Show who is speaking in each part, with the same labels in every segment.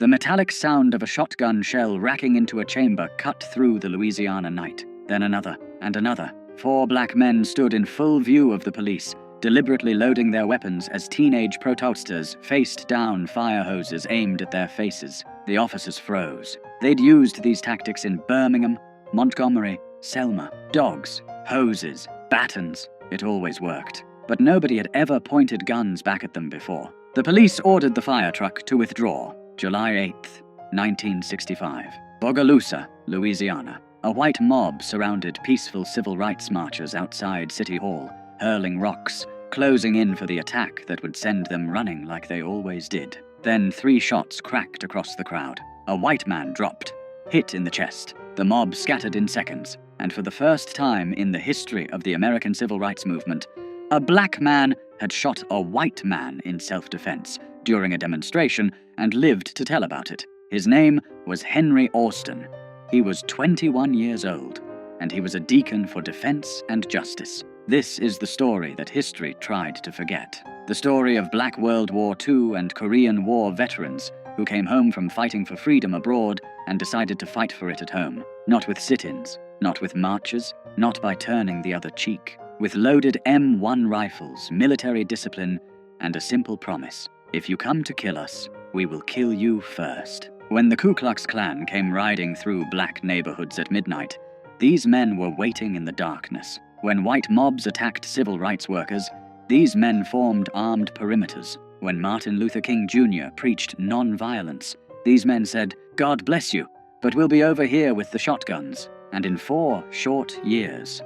Speaker 1: The metallic sound of a shotgun shell racking into a chamber cut through the Louisiana night. Then another, and another. 4 black men stood in full view of the police, deliberately loading their weapons as teenage protesters faced down fire hoses aimed at their faces. The officers froze. They'd used these tactics in Birmingham, Montgomery, Selma. Dogs, hoses, batons. It always worked. But nobody had ever pointed guns back at them before. The police ordered the fire truck to withdraw. July 8th, 1965. Bogalusa, Louisiana. A white mob surrounded peaceful civil rights marchers outside City Hall, hurling rocks, closing in for the attack that would send them running like they always did. Then 3 shots cracked across the crowd. A white man dropped, hit in the chest. The mob scattered in seconds, and for the first time in the history of the American civil rights movement, a black man had shot a white man in self-defense during a demonstration and lived to tell about it. His name was Henry Austin. He was 21 years old, and he was a deacon for defense and justice. This is the story that history tried to forget. The story of Black World War II and Korean War veterans who came home from fighting for freedom abroad and decided to fight for it at home. Not with sit-ins, not with marches, not by turning the other cheek. With loaded M1 rifles, military discipline, and a simple promise. If you come to kill us, we will kill you first. When the Ku Klux Klan came riding through black neighborhoods at midnight, these men were waiting in the darkness. When white mobs attacked civil rights workers, these men formed armed perimeters. When Martin Luther King Jr. preached non-violence, these men said, "God bless you, but we'll be over here with the shotguns." And in 4 short years,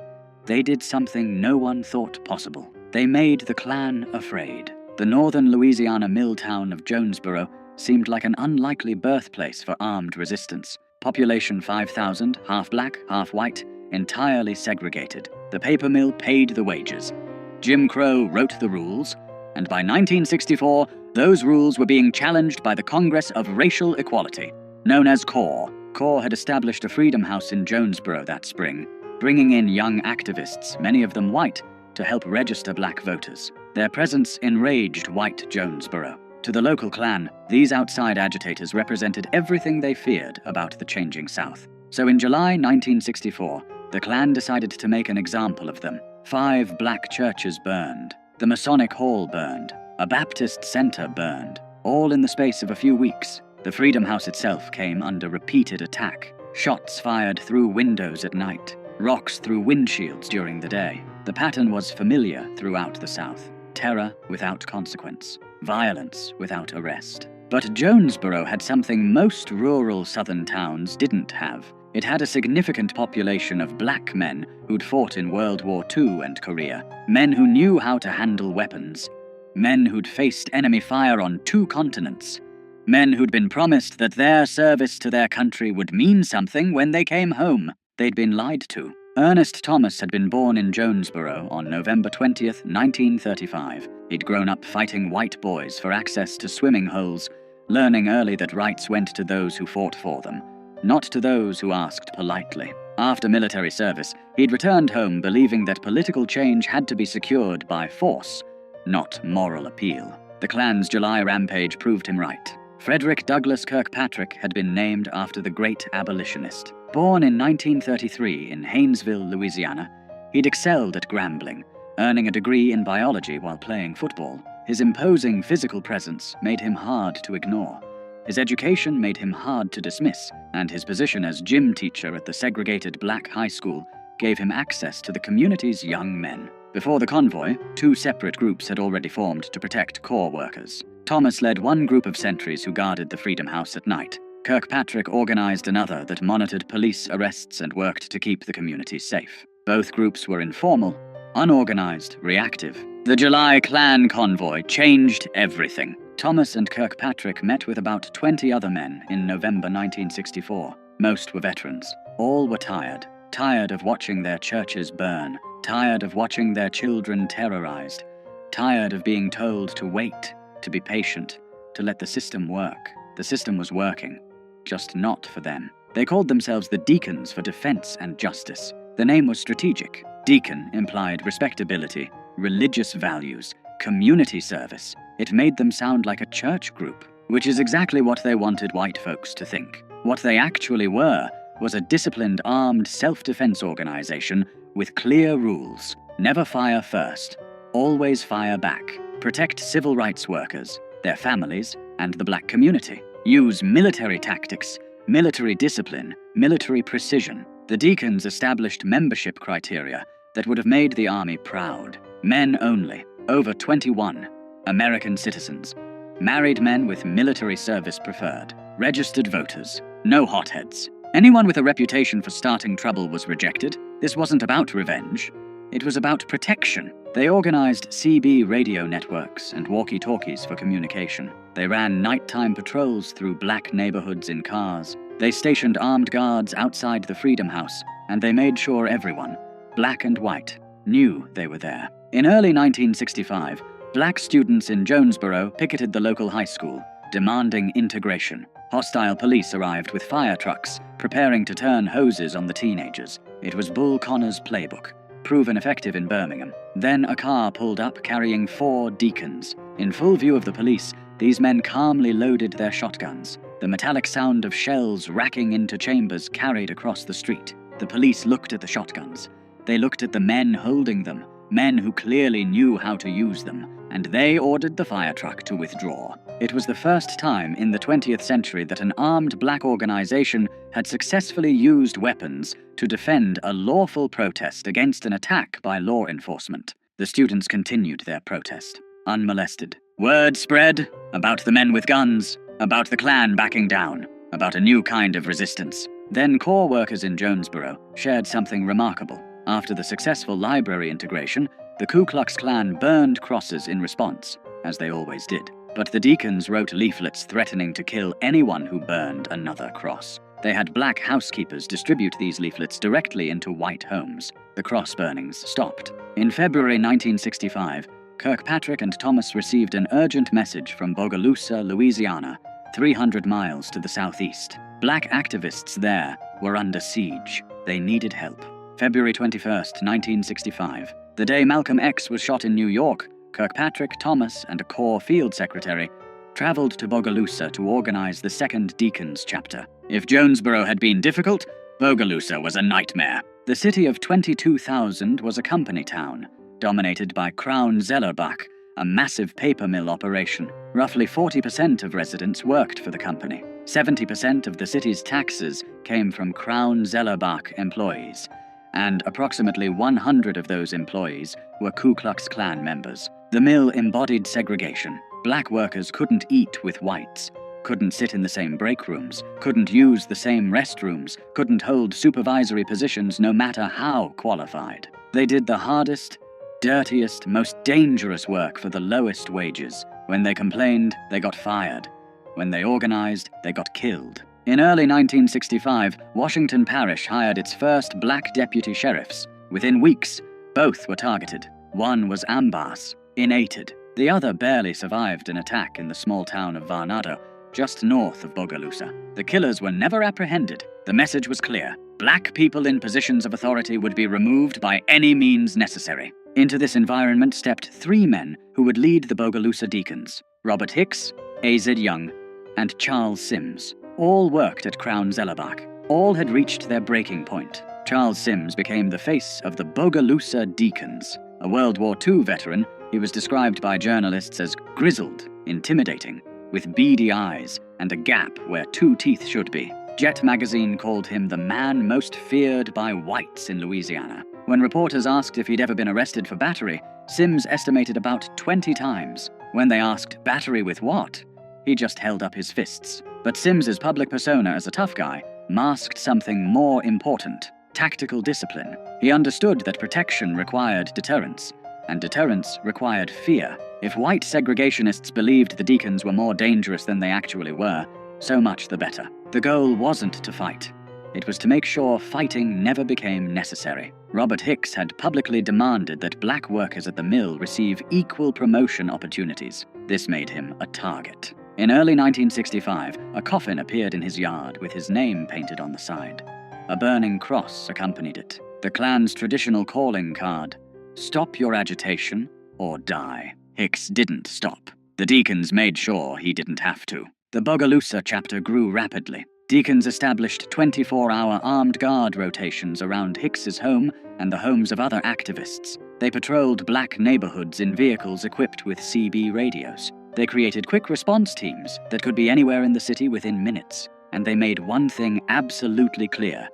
Speaker 1: they did something no one thought possible. They made the Klan afraid. The northern Louisiana mill town of Jonesboro seemed like an unlikely birthplace for armed resistance. Population 5,000, half black, half white, entirely segregated. The paper mill paid the wages. Jim Crow wrote the rules, and by 1964, those rules were being challenged by the Congress of Racial Equality, known as CORE. CORE had established a freedom house in Jonesboro that spring, bringing in young activists, many of them white, to help register black voters. Their presence enraged white Jonesboro. To the local Klan, these outside agitators represented everything they feared about the changing South. So in July 1964, the Klan decided to make an example of them. 5 black churches burned. The Masonic Hall burned. A Baptist center burned. All in the space of a few weeks. The Freedom House itself came under repeated attack. Shots fired through windows at night. Rocks through windshields during the day. The pattern was familiar throughout the South. Terror without consequence. Violence without arrest. But Jonesboro had something most rural southern towns didn't have. It had a significant population of black men who'd fought in World War II and Korea. Men who knew how to handle weapons. Men who'd faced enemy fire on 2 continents. Men who'd been promised that their service to their country would mean something when they came home. They'd been lied to. Ernest Thomas had been born in Jonesboro on November 20th, 1935. He'd grown up fighting white boys for access to swimming holes, learning early that rights went to those who fought for them, not to those who asked politely. After military service, he'd returned home believing that political change had to be secured by force, not moral appeal. The Klan's July rampage proved him right. Frederick Douglass Kirkpatrick had been named after the great abolitionist. Born in 1933 in Haynesville, Louisiana, he'd excelled at Grambling, earning a degree in biology while playing football. His imposing physical presence made him hard to ignore. His education made him hard to dismiss, and his position as gym teacher at the segregated black high school gave him access to the community's young men. Before the convoy, 2 separate groups had already formed to protect CORE workers. Thomas led one group of sentries who guarded the Freedom House at night. Kirkpatrick organized another that monitored police arrests and worked to keep the community safe. Both groups were informal, unorganized, reactive. The July Klan convoy changed everything. Thomas and Kirkpatrick met with about 20 other men in November 1964. Most were veterans. All were tired. Tired of watching their churches burn. Tired of watching their children terrorized. Tired of being told to wait, to be patient, to let the system work. The system was working, just not for them. They called themselves the Deacons for Defense and Justice. The name was strategic. Deacon implied respectability, religious values, community service. It made them sound like a church group. which is exactly what they wanted white folks to think. What they actually were was a disciplined armed self-defense organization with clear rules. Never fire first. Always fire back. Protect civil rights workers, their families, and the black community. Use military tactics, military discipline, military precision. The Deacons established membership criteria that would have made the army proud. Men only, over 21, American citizens, married men with military service preferred, registered voters, no hotheads. Anyone with a reputation for starting trouble was rejected. This wasn't about revenge. It was about protection. They organized CB radio networks and walkie-talkies for communication. They ran nighttime patrols through black neighborhoods in cars. They stationed armed guards outside the Freedom House, and they made sure everyone, black and white, knew they were there. In early 1965, black students in Jonesboro picketed the local high school, demanding integration. Hostile police arrived with fire trucks, preparing to turn hoses on the teenagers. It was Bull Connor's playbook, proven effective in Birmingham. Then a car pulled up carrying 4 Deacons. In full view of the police, these men calmly loaded their shotguns. The metallic sound of shells racking into chambers carried across the street. The police looked at the shotguns. They looked at the men holding them, men who clearly knew how to use them, and they ordered the fire truck to withdraw. It was the first time in the 20th century that an armed black organization had successfully used weapons to defend a lawful protest against an attack by law enforcement. The students continued their protest, unmolested. Word spread about the men with guns, about the Klan backing down, about a new kind of resistance. Then core workers in Jonesboro shared something remarkable. After the successful library integration, the Ku Klux Klan burned crosses in response, as they always did. But the Deacons wrote leaflets threatening to kill anyone who burned another cross. They had black housekeepers distribute these leaflets directly into white homes. The cross burnings stopped. In February 1965, Kirkpatrick and Thomas received an urgent message from Bogalusa, Louisiana, 300 miles to the southeast. Black activists there were under siege. They needed help. February 21st, 1965. The day Malcolm X was shot in New York, Kirkpatrick, Thomas, and a Corps field secretary traveled to Bogalusa to organize the Second Deacons chapter. If Jonesboro had been difficult, Bogalusa was a nightmare. The city of 22,000 was a company town, dominated by Crown Zellerbach, a massive paper mill operation. Roughly 40% of residents worked for the company. 70% of the city's taxes came from Crown Zellerbach employees, and approximately 100 of those employees were Ku Klux Klan members. The mill embodied segregation. Black workers couldn't eat with whites, couldn't sit in the same break rooms, couldn't use the same restrooms, couldn't hold supervisory positions no matter how qualified. They did the hardest, dirtiest, most dangerous work for the lowest wages. When they complained, they got fired. When they organized, they got killed. In early 1965, Washington Parish hired its first black deputy sheriffs. Within weeks, both were targeted. One was Ambas, innated. The other barely survived an attack in the small town of Varnado, just north of Bogalusa. The killers were never apprehended. The message was clear. Black people in positions of authority would be removed by any means necessary. Into this environment stepped 3 men who would lead the Bogalusa Deacons: Robert Hicks, A.Z. Young, and Charles Sims. All worked at Crown Zellerbach. All had reached their breaking point. Charles Sims became the face of the Bogalusa Deacons. A World War II veteran, he was described by journalists as grizzled, intimidating, with beady eyes and a gap where 2 teeth should be. Jet magazine called him the man most feared by whites in Louisiana. When reporters asked if he'd ever been arrested for battery, Sims estimated about 20 times. When they asked, battery with what? He just held up his fists. But Sims's public persona as a tough guy masked something more important: tactical discipline. He understood that protection required deterrence, and deterrence required fear. If white segregationists believed the Deacons were more dangerous than they actually were, so much the better. The goal wasn't to fight. It was to make sure fighting never became necessary. Robert Hicks had publicly demanded that black workers at the mill receive equal promotion opportunities. This made him a target. In early 1965, a coffin appeared in his yard with his name painted on the side. A burning cross accompanied it. The Klan's traditional calling card: stop your agitation or die. Hicks didn't stop. The Deacons made sure he didn't have to. The Bogalusa chapter grew rapidly. Deacons established 24-hour armed guard rotations around Hicks's home and the homes of other activists. They patrolled black neighborhoods in vehicles equipped with CB radios. They created quick response teams that could be anywhere in the city within minutes. And they made one thing absolutely clear.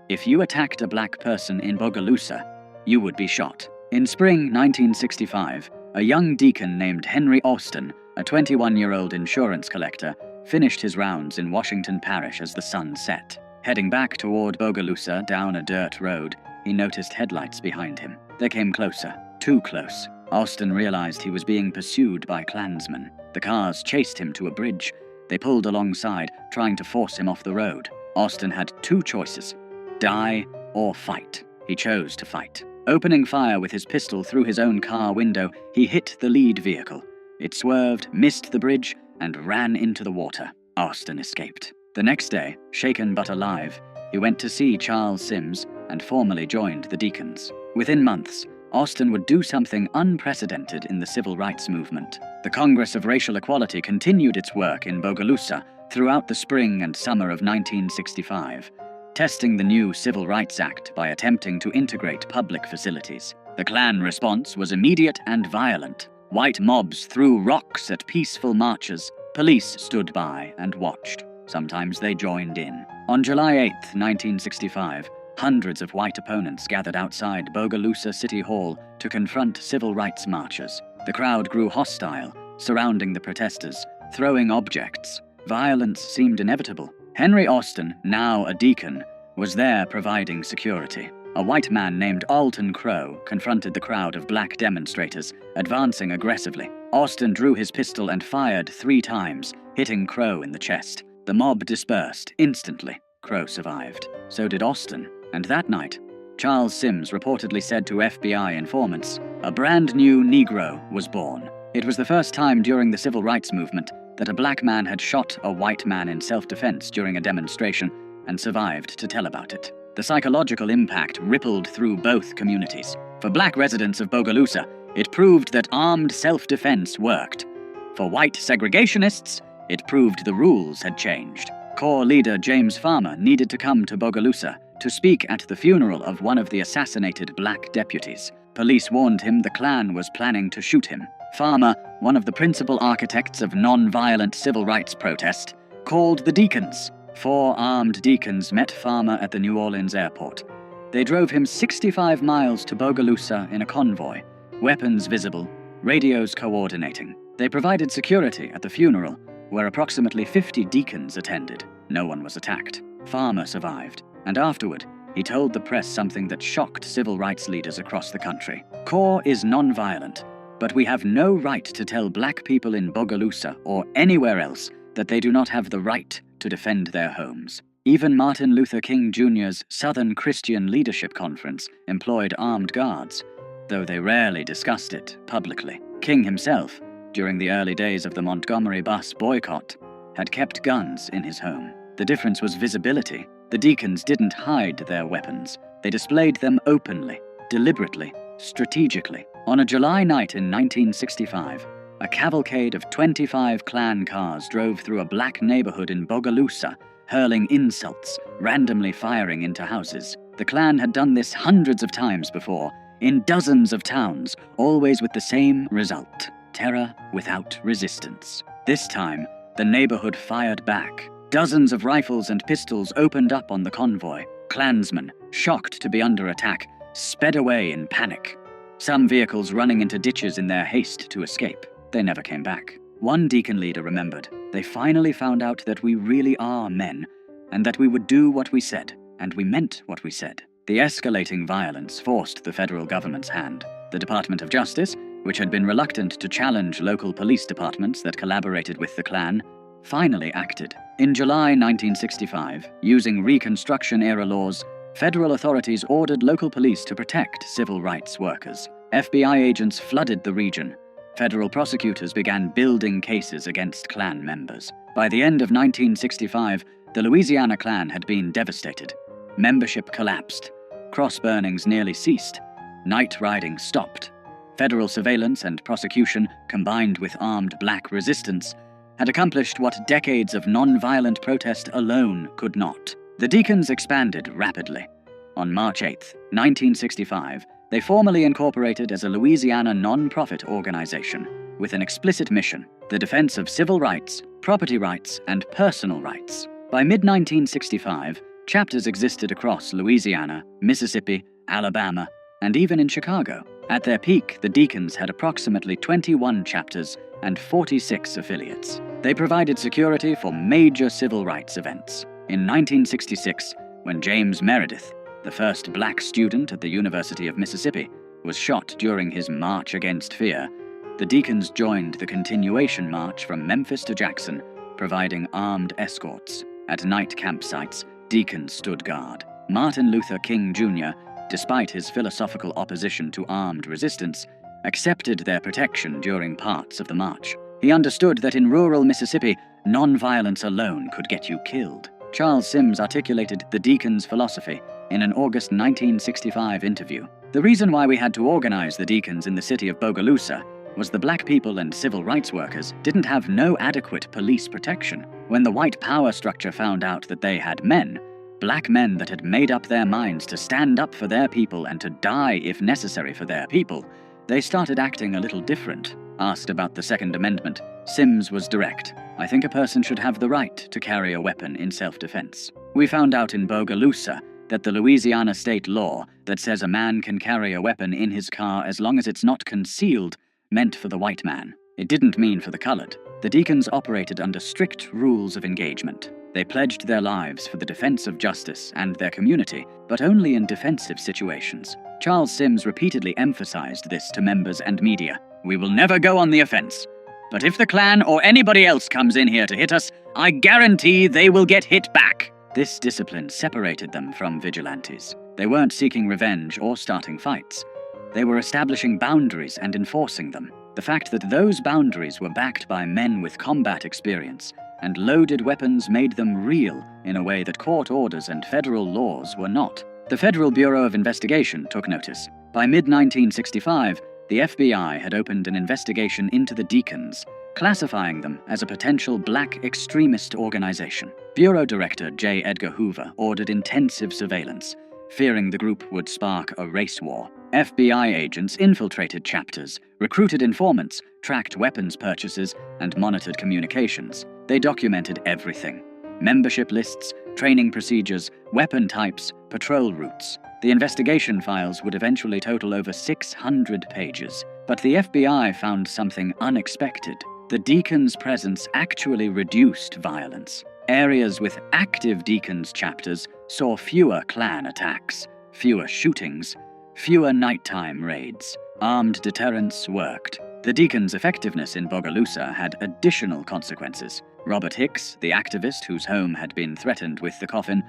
Speaker 1: If you attacked a black person in Bogalusa, you would be shot. In spring 1965, a young deacon named Henry Anniston, a 21-year-old insurance collector, finished his rounds in Washington Parish as the sun set. Heading back toward Bogalusa down a dirt road, he noticed headlights behind him. They came closer, too close. Anniston realized he was being pursued by Klansmen. The cars chased him to a bridge. They pulled alongside, trying to force him off the road. Anniston had two choices: die or fight. He chose to fight. Opening fire with his pistol through his own car window, he hit the lead vehicle. It swerved, missed the bridge, and ran into the water. Anniston escaped. The next day, shaken but alive, he went to see Charles Sims and formally joined the Deacons. Within months, Anniston would do something unprecedented in the civil rights movement. The Congress of Racial Equality continued its work in Bogalusa throughout the spring and summer of 1965, testing the new Civil Rights Act by attempting to integrate public facilities. The Klan response was immediate and violent. White mobs threw rocks at peaceful marchers. Police stood by and watched. Sometimes they joined in. On July 8, 1965, hundreds of white opponents gathered outside Bogalusa City Hall to confront civil rights marchers. The crowd grew hostile, surrounding the protesters, throwing objects. Violence seemed inevitable. Henry Anniston, now a deacon, was there providing security. A white man named Alton Crow confronted the crowd of black demonstrators, advancing aggressively. Anniston drew his pistol and fired 3 times, hitting Crow in the chest. The mob dispersed instantly. Crow survived. So did Anniston. And that night, Charles Sims reportedly said to FBI informants, a brand new Negro was born. It was the first time during the civil rights movement that a black man had shot a white man in self-defense during a demonstration and survived to tell about it. The psychological impact rippled through both communities. For black residents of Bogalusa, it proved that armed self-defense worked. For white segregationists, it proved the rules had changed. Corps leader James Farmer needed to come to Bogalusa to speak at the funeral of one of the assassinated black deputies. Police warned him the Klan was planning to shoot him. Farmer, one of the principal architects of non-violent civil rights protest, called the Deacons. 4 armed deacons met Farmer at the New Orleans airport. They drove him 65 miles to Bogalusa in a convoy, weapons visible, radios coordinating. They provided security at the funeral, where approximately 50 deacons attended. No one was attacked. Farmer survived, and afterward, he told the press something that shocked civil rights leaders across the country. Corps is non-violent, but we have no right to tell black people in Bogalusa or anywhere else that they do not have the right to defend their homes. Even Martin Luther King Jr.'s Southern Christian Leadership Conference employed armed guards, though they rarely discussed it publicly. King himself, during the early days of the Montgomery bus boycott, had kept guns in his home. The difference was visibility. The deacons didn't hide their weapons. They displayed them openly, deliberately, strategically. On a July night in 1965, a cavalcade of 25 Klan cars drove through a black neighborhood in Bogalusa, hurling insults, randomly firing into houses. The Klan had done this hundreds of times before, in dozens of towns, always with the same result: terror without resistance. This time, the neighborhood fired back. Dozens of rifles and pistols opened up on the convoy. Klansmen, shocked to be under attack, sped away in panic. Some vehicles running into ditches in their haste to escape. They never came back. One deacon leader remembered, they finally found out that we really are men, and that we would do what we said, and we meant what we said. The escalating violence forced the federal government's hand. The Department of Justice, which had been reluctant to challenge local police departments that collaborated with the Klan, finally acted. In July 1965, using Reconstruction-era laws, federal authorities ordered local police to protect civil rights workers. FBI agents flooded the region. Federal prosecutors began building cases against Klan members. By the end of 1965, the Louisiana Klan had been devastated. Membership collapsed. Cross burnings nearly ceased. Night riding stopped. Federal surveillance and prosecution, combined with armed black resistance, had accomplished what decades of non-violent protest alone could not. The Deacons expanded rapidly. On March 8, 1965, they formally incorporated as a Louisiana non-profit organization with an explicit mission: the defense of civil rights, property rights, and personal rights. By mid-1965, chapters existed across Louisiana, Mississippi, Alabama, and even in Chicago. At their peak, the Deacons had approximately 21 chapters and 46 affiliates. They provided security for major civil rights events. In 1966, when James Meredith, the first black student at the University of Mississippi, was shot during his March Against Fear, the Deacons joined the continuation march from Memphis to Jackson, providing armed escorts. At night campsites, Deacons stood guard. Martin Luther King Jr., despite his philosophical opposition to armed resistance, accepted their protection during parts of the march. He understood that in rural Mississippi, non-violence alone could get you killed. Charles Sims articulated the Deacons' philosophy in an August 1965 interview. "The reason why we had to organize the Deacons in the city of Bogalusa was the black people and civil rights workers didn't have no adequate police protection. When the white power structure found out that they had men, black men that had made up their minds to stand up for their people and to die if necessary for their people, they started acting a little different." Asked about the Second Amendment, Sims was direct. "I think a person should have the right to carry a weapon in self-defense. We found out in Bogalusa that the Louisiana state law that says a man can carry a weapon in his car as long as it's not concealed meant for the white man. It didn't mean for the colored." The Deacons operated under strict rules of engagement. They pledged their lives for the defense of justice and their community, but only in defensive situations. Charles Sims repeatedly emphasized this to members and media. "We will never go on the offense. But if the Klan or anybody else comes in here to hit us, I guarantee they will get hit back." This discipline separated them from vigilantes. They weren't seeking revenge or starting fights. They were establishing boundaries and enforcing them. The fact that those boundaries were backed by men with combat experience and loaded weapons made them real in a way that court orders and federal laws were not. The Federal Bureau of Investigation took notice. By mid-1965, the FBI had opened an investigation into the Deacons, classifying them as a potential black extremist organization. Bureau Director J. Edgar Hoover ordered intensive surveillance, fearing the group would spark a race war. FBI agents infiltrated chapters, recruited informants, tracked weapons purchases, and monitored communications. They documented everything: membership lists, training procedures, weapon types, patrol routes. The investigation files would eventually total over 600 pages. But the FBI found something unexpected. The Deacons' presence actually reduced violence. Areas with active Deacons chapters saw fewer Klan attacks, fewer shootings, fewer nighttime raids. Armed deterrence worked. The Deacons' effectiveness in Bogalusa had additional consequences. Robert Hicks, the activist whose home had been threatened with the coffin,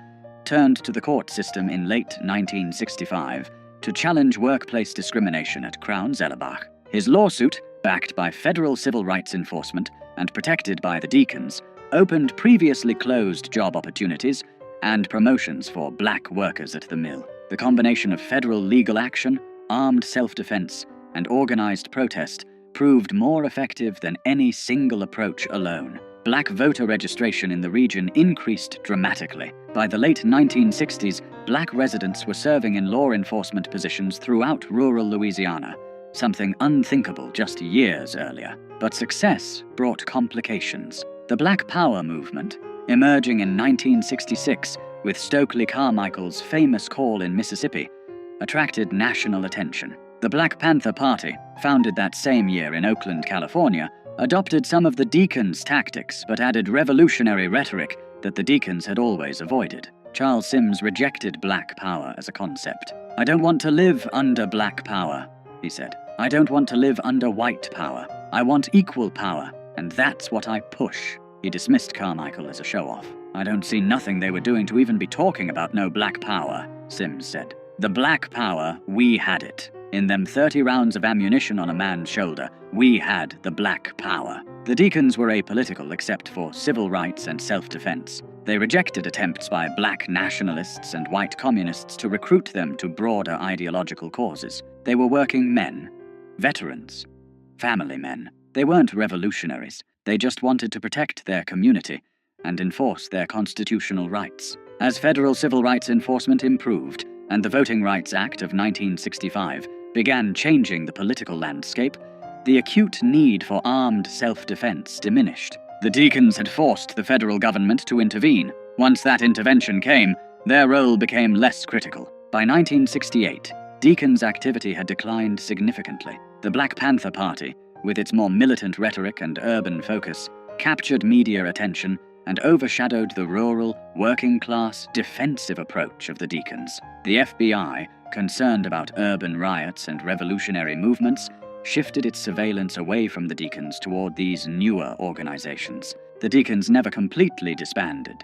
Speaker 1: turned to the court system in late 1965 to challenge workplace discrimination at Crown Zellerbach. His lawsuit, backed by federal civil rights enforcement and protected by the Deacons, opened previously closed job opportunities and promotions for black workers at the mill. The combination of federal legal action, armed self-defense, and organized protest proved more effective than any single approach alone. Black voter registration in the region increased dramatically. By the late 1960s, black residents were serving in law enforcement positions throughout rural Louisiana, something unthinkable just years earlier. But success brought complications. The Black Power movement, emerging in 1966 with Stokely Carmichael's famous call in Mississippi, attracted national attention. The Black Panther Party, founded that same year in Oakland, California, adopted some of the Deacons' tactics but added revolutionary rhetoric that the Deacons had always avoided. Charles Sims rejected black power as a concept. "I don't want to live under black power," he said. "I don't want to live under white power. I want equal power, and that's what I push." He dismissed Carmichael as a show-off. "I don't see nothing they were doing to even be talking about no black power," Sims said. "The black power, we had it. In them 30 rounds of ammunition on a man's shoulder, we had the black power." The Deacons were apolitical except for civil rights and self-defense. They rejected attempts by black nationalists and white communists to recruit them to broader ideological causes. They were working men, veterans, family men. They weren't revolutionaries. They just wanted to protect their community and enforce their constitutional rights. As federal civil rights enforcement improved, and the Voting Rights Act of 1965 began changing the political landscape, the acute need for armed self-defense diminished. The deacons had forced the federal government to intervene. Once that intervention came, their role became less critical. By 1968, deacons' activity had declined significantly. The Black Panther Party, with its more militant rhetoric and urban focus, captured media attention and overshadowed the rural, working-class, defensive approach of the deacons. The FBI, concerned about urban riots and revolutionary movements, shifted its surveillance away from the deacons toward these newer organizations. The deacons never completely disbanded,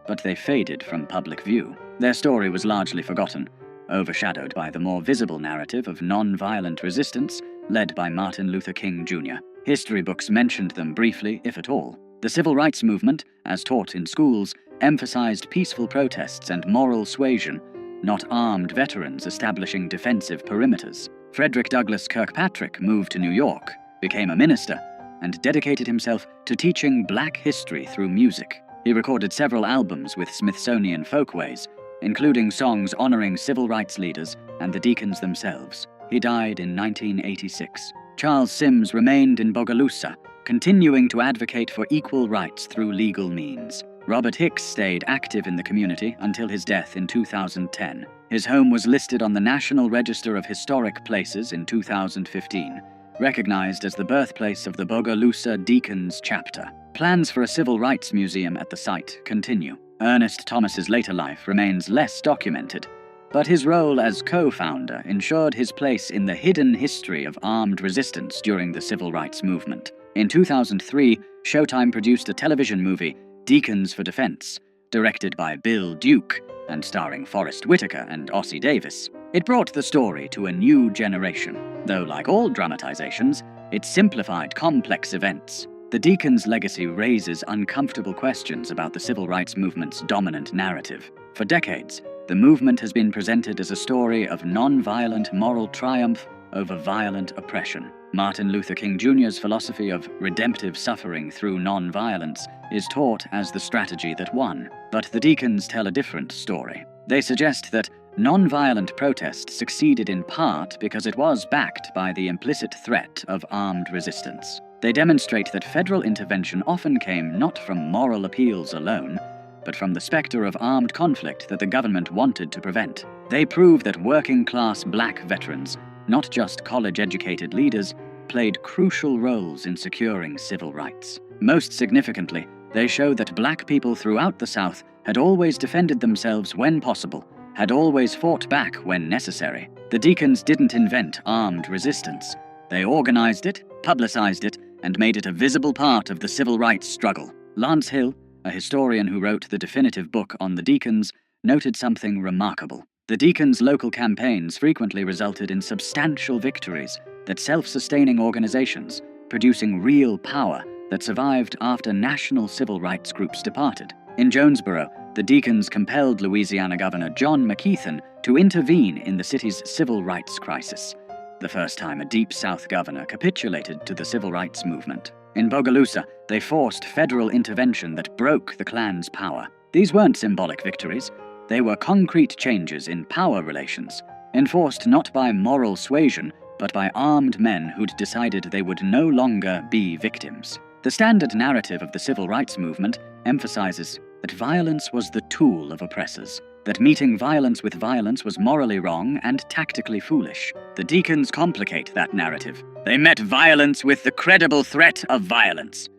Speaker 1: but they faded from public view. Their story was largely forgotten, overshadowed by the more visible narrative of non-violent resistance led by Martin Luther King Jr. History books mentioned them briefly, if at all. The civil rights movement, as taught in schools, emphasized peaceful protests and moral suasion, not armed veterans establishing defensive perimeters. Frederick Douglass Kirkpatrick moved to New York, became a minister, and dedicated himself to teaching black history through music. He recorded several albums with Smithsonian folkways, including songs honoring civil rights leaders and the deacons themselves. He died in 1986. Charles Sims remained in Bogalusa, continuing to advocate for equal rights through legal means. Robert Hicks stayed active in the community until his death in 2010. His home was listed on the National Register of Historic Places in 2015, recognized as the birthplace of the Bogalusa Deacons Chapter. Plans for a civil rights museum at the site continue. Ernest Thomas's later life remains less documented, but his role as co-founder ensured his place in the hidden history of armed resistance during the civil rights movement. In 2003, Showtime produced a television movie, Deacons for Defense, directed by Bill Duke and starring Forrest Whitaker and Ossie Davis. It brought the story to a new generation, though like all dramatizations, it simplified complex events. The Deacons' legacy raises uncomfortable questions about the civil rights movement's dominant narrative. For decades, the movement has been presented as a story of non-violent moral triumph over violent oppression. Martin Luther King Jr.'s philosophy of redemptive suffering through non-violence is taught as the strategy that won. But the Deacons tell a different story. They suggest that non-violent protest succeeded in part because it was backed by the implicit threat of armed resistance. They demonstrate that federal intervention often came not from moral appeals alone, but from the specter of armed conflict that the government wanted to prevent. They prove that working-class black veterans, not just college-educated leaders, played crucial roles in securing civil rights. Most significantly, they show that black people throughout the South had always defended themselves when possible, had always fought back when necessary. The Deacons didn't invent armed resistance. They organized it, publicized it, and made it a visible part of the civil rights struggle. Lance Hill, a historian who wrote the definitive book on the Deacons, noted something remarkable. The Deacons' local campaigns frequently resulted in substantial victories that self-sustaining organizations, producing real power that survived after national civil rights groups departed. In Jonesboro, the Deacons compelled Louisiana Governor John McKeithen to intervene in the city's civil rights crisis, the first time a Deep South governor capitulated to the civil rights movement. In Bogalusa, they forced federal intervention that broke the Klan's power. These weren't symbolic victories. They were concrete changes in power relations, enforced not by moral suasion, but by armed men who'd decided they would no longer be victims. The standard narrative of the civil rights movement emphasizes that violence was the tool of oppressors, that meeting violence with violence was morally wrong and tactically foolish. The Deacons complicate that narrative. They met violence with the credible threat of violence.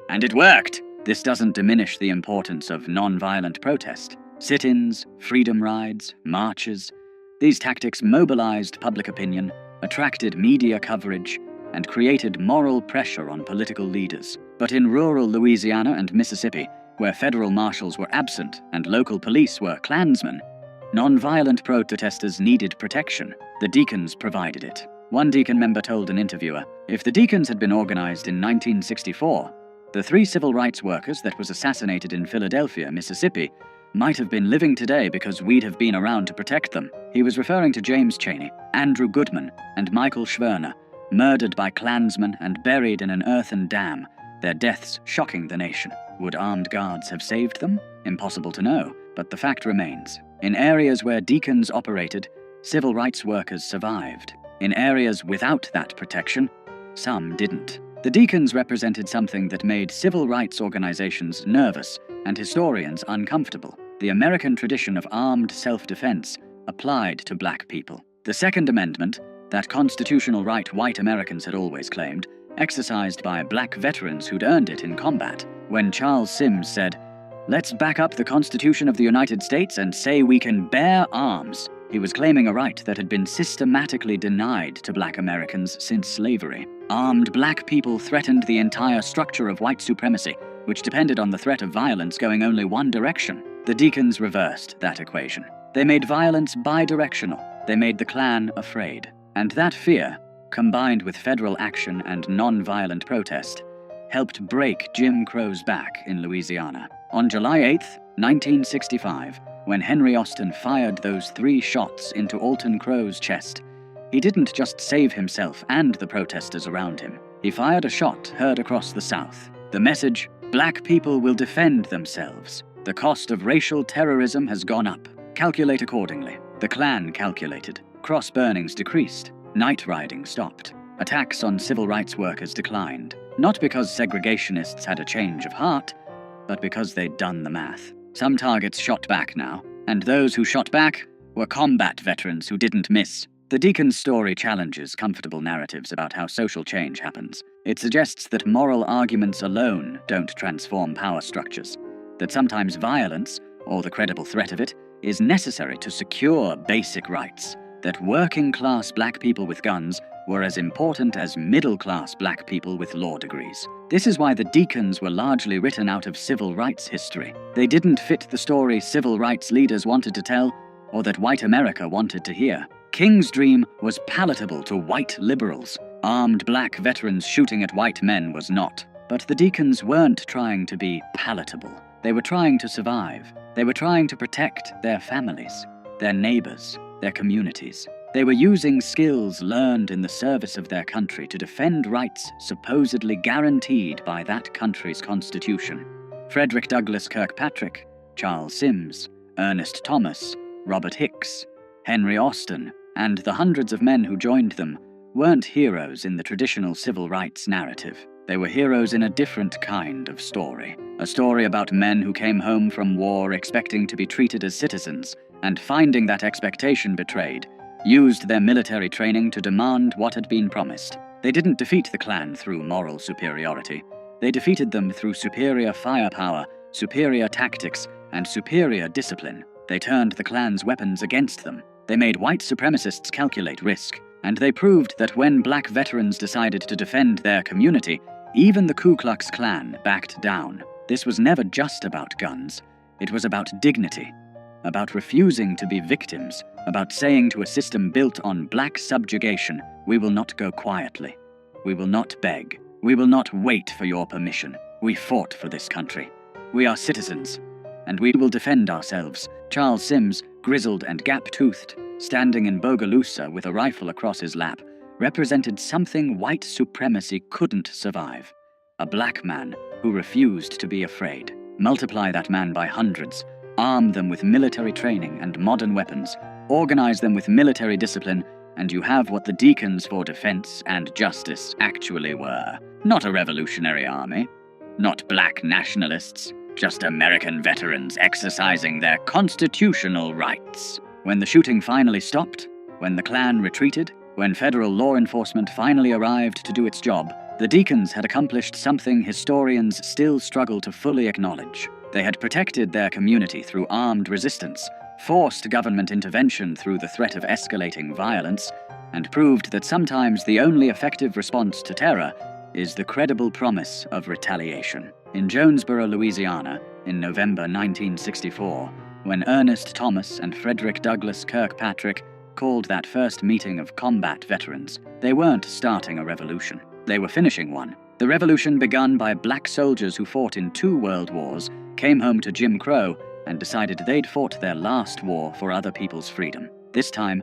Speaker 1: And it worked. This doesn't diminish the importance of non-violent protest. Sit-ins, freedom rides, marches. These tactics mobilized public opinion, attracted media coverage, and created moral pressure on political leaders. But in rural Louisiana and Mississippi, where federal marshals were absent and local police were Klansmen, non-violent protesters needed protection. The Deacons provided it. One Deacon member told an interviewer, "If the Deacons had been organized in 1964, the 3 civil rights workers that was assassinated in Philadelphia, Mississippi, might have been living today because we'd have been around to protect them." He was referring to James Chaney, Andrew Goodman, and Michael Schwerner, murdered by Klansmen and buried in an earthen dam, their deaths shocking the nation. Would armed guards have saved them? Impossible to know, but the fact remains. In areas where deacons operated, civil rights workers survived. In areas without that protection, some didn't. The deacons represented something that made civil rights organizations nervous and historians uncomfortable. The American tradition of armed self-defense applied to black people. The Second Amendment, that constitutional right white Americans had always claimed, exercised by black veterans who'd earned it in combat. When Charles Sims said, "Let's back up the Constitution of the United States and say we can bear arms," he was claiming a right that had been systematically denied to black Americans since slavery. Armed black people threatened the entire structure of white supremacy, which depended on the threat of violence going only one direction. The deacons reversed that equation. They made violence bidirectional. They made the Klan afraid. And that fear, combined with federal action and non-violent protest, helped break Jim Crow's back in Louisiana. On July 8, 1965, when Henry Austin fired those 3 shots into Alton Crow's chest, he didn't just save himself and the protesters around him. He fired a shot heard across the South. The message, "Black people will defend themselves. The cost of racial terrorism has gone up. Calculate accordingly." The Klan calculated. Cross burnings decreased. Night riding stopped. Attacks on civil rights workers declined. Not because segregationists had a change of heart, but because they'd done the math. Some targets shot back now, and those who shot back were combat veterans who didn't miss. The deacon's story challenges comfortable narratives about how social change happens. It suggests that moral arguments alone don't transform power structures, that sometimes violence, or the credible threat of it, is necessary to secure basic rights, that working-class black people with guns were as important as middle-class black people with law degrees. This is why the deacons were largely written out of civil rights history. They didn't fit the story civil rights leaders wanted to tell, or that white America wanted to hear. King's dream was palatable to white liberals. Armed black veterans shooting at white men was not. But the deacons weren't trying to be palatable. They were trying to survive. They were trying to protect their families, their neighbors, their communities. They were using skills learned in the service of their country to defend rights supposedly guaranteed by that country's constitution. Frederick Douglass Kirkpatrick, Charles Sims, Ernest Thomas, Robert Hicks, Henry Austin, and the hundreds of men who joined them weren't heroes in the traditional civil rights narrative. They were heroes in a different kind of story. A story about men who came home from war expecting to be treated as citizens, and finding that expectation betrayed, used their military training to demand what had been promised. They didn't defeat the Klan through moral superiority. They defeated them through superior firepower, superior tactics, and superior discipline. They turned the Klan's weapons against them. They made white supremacists calculate risk. And they proved that when black veterans decided to defend their community, even the Ku Klux Klan backed down. This was never just about guns. It was about dignity, about refusing to be victims, about saying to a system built on black subjugation, "We will not go quietly. We will not beg. We will not wait for your permission. We fought for this country. We are citizens, and we will defend ourselves." Charles Sims, grizzled and gap-toothed, standing in Bogalusa with a rifle across his lap, represented something white supremacy couldn't survive. A black man who refused to be afraid. Multiply that man by hundreds, arm them with military training and modern weapons, organize them with military discipline, and you have what the deacons for defense and justice actually were. Not a revolutionary army, not black nationalists, just American veterans exercising their constitutional rights. When the shooting finally stopped, when the Klan retreated, when federal law enforcement finally arrived to do its job, the deacons had accomplished something historians still struggle to fully acknowledge. They had protected their community through armed resistance, forced government intervention through the threat of escalating violence, and proved that sometimes the only effective response to terror is the credible promise of retaliation. In Jonesboro, Louisiana, in November 1964, when Ernest Thomas and Frederick Douglass Kirkpatrick called that first meeting of combat veterans, they weren't starting a revolution. They were finishing one. The revolution begun by black soldiers who fought in 2 world wars, came home to Jim Crow, and decided they'd fought their last war for other people's freedom. This time,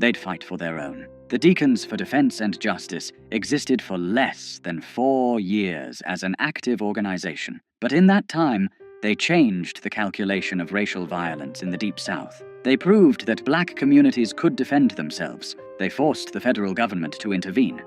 Speaker 1: they'd fight for their own. The Deacons for Defense and Justice existed for less than 4 years as an active organization. But in that time, they changed the calculation of racial violence in the Deep South. They proved that black communities could defend themselves. They forced the federal government to intervene.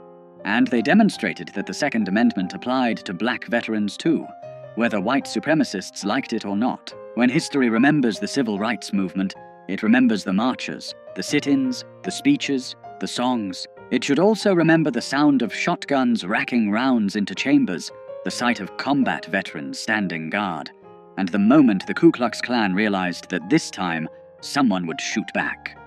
Speaker 1: And they demonstrated that the Second Amendment applied to black veterans too, whether white supremacists liked it or not. When history remembers the civil rights movement, it remembers the marches, the sit-ins, the speeches, the songs. It should also remember the sound of shotguns racking rounds into chambers, the sight of combat veterans standing guard, and the moment the Ku Klux Klan realized that this time, someone would shoot back.